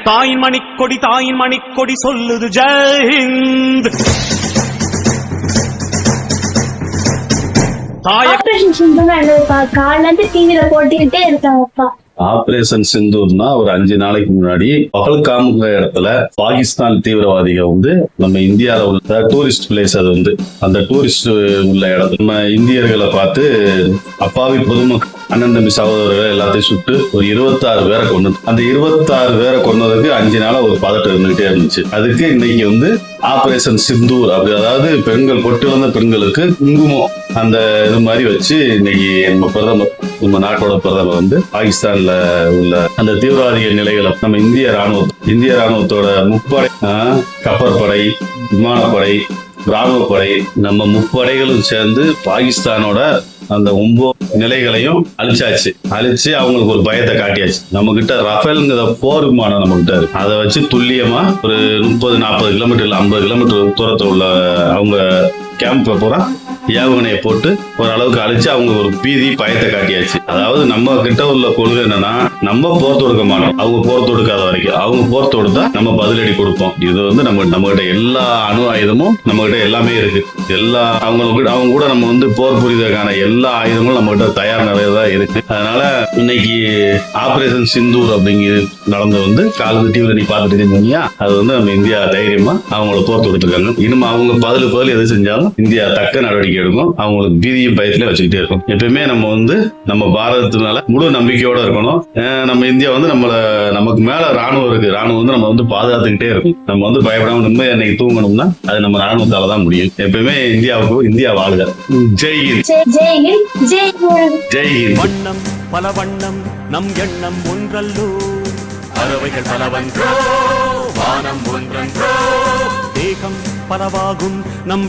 தாயின் மணிக்கொடி சொல்லுது ஜெயஹிந்த். ஆபரேஷன் சிந்தூர் காலைல இருந்து டிவில போட்டுக்கிட்டே இருக்காங்கப்பா. ஆபரேஷன் சிந்தூர்னா ஒரு 5 நாளைக்கு முன்னாடி பகல்காம்ங்கிற இடத்துல பாகிஸ்தான் தீவிரவாதிகள் வந்து நம்ம இந்தியாவில உள்ள டூரிஸ்ட் பிளேஸ், அது வந்து அந்த டூரிஸ்ட் உள்ள இடத்துல நம்ம இந்தியர்களை பார்த்து அப்பாவி பொதுமக்கள் அண்ணன் தம்பி சகோதரர்கள் எல்லாத்தையும் சுட்டு ஒரு 26 பேரை கொண்டது. அந்த 26 பேரை கொண்டதுக்கு 5 நாளா ஒரு பதட்டம் இருந்துகிட்டே இருந்துச்சு. அதுக்கு இன்னைக்கு வந்து ஆபரேஷன் சிந்தூர் அப்படி, அதாவது பெண்கள் பொட்டு வந்த பெண்களுக்கு குங்குமம் அந்த இது மாதிரி வச்சு இன்னைக்கு நம்ம நாட்டோட பிரதமர் வந்து பாகிஸ்தான்ல உள்ள அந்த தீவிரவாதிகள் நிலைகளை நம்ம இந்திய ராணுவத்தோட முப்படை, கப்பற்படை, விமானப்படை, ராணுவப்படை, நம்ம முப்படைகளும் சேர்ந்து பாகிஸ்தானோட அந்த 9 நிலைகளையும் அழிச்சு அவங்களுக்கு ஒரு பயத்தை காட்டியாச்சு. நம்ம கிட்ட ரஃபேல்ங்கிற போர் விமானம் நம்ம கிட்ட இருக்கு. அதை வச்சு துல்லியமா ஒரு 30-40 கிலோமீட்டர் இல்ல 50 கிலோமீட்டர் தூரத்தில் உள்ள அவங்க கேம்ப் பூரா ஏவுகணையை போட்டு ஓரளவுக்கு அழிச்சு அவங்க ஒரு பீதி பயத்தை காட்டியாச்சு. அதாவது நம்ம கிட்ட உள்ள கொள்கை என்னன்னா, நம்ம போர் தொடுக்க மாட்டோம், அவங்க போர் தொடுக்காத வரைக்கும். அவங்க போர் தொடுத்தா நம்ம பதிலடி கொடுப்போம். இது வந்து நம்ம கிட்ட எல்லா அணு ஆயுதமும் நம்ம கிட்ட எல்லாமே இருக்கு. அவங்க கூட நம்ம வந்து போர் புரிவதற்கான எல்லா ஆயுதங்களும் நம்ம கிட்ட தயார் நிலையதான் இருக்கு. அதனால இன்னைக்கு ஆபரேஷன் சிந்தூர் அப்படிங்கிறது நடந்து வந்து காலத்து டிவில நீ பாத்துட்டு இருக்கீங்க. அது வந்து நம்ம இந்தியா தைரியமா அவங்கள போர் தொடுத்துருக்காங்க. இனிமே அவங்க பதில் எது செஞ்சாலும் இந்தியா தக்க நடவடிக்கை எடுக்கும். அவங்களுக்கு பீதியும் பயத்திலே வச்சுக்கிட்டே இருக்கும். எப்பயுமே நம்ம வந்து நம்ம பாரதத்து மேல முழு நம்பிக்கையோட இருக்கணும். நம்ம இந்தியா வந்து நமக்கு மேல ராணுவம் இருக்கு. ராணுவம் வந்து நம்ம வந்து பாதுகாத்துக்கிட்டே இருக்கும். நம்ம வந்து பயப்படாம நிம்மதி அன்னைக்கு தூங்கணும்னா அது நம்ம ராணுவத்தால தான் முடியும். எப்பயுமே இந்தியா வாழ்க. ஜெய்ஹிந்த். ஜெய்ஹிந்த். வண்ணம் பல வண்ணம் நம் எண்ணம் ஒன்றல்லோ, பறவைகள் பலவன்றோ, வானம் ஒன்றன்றோ, தேகம் பலவாகும் நம்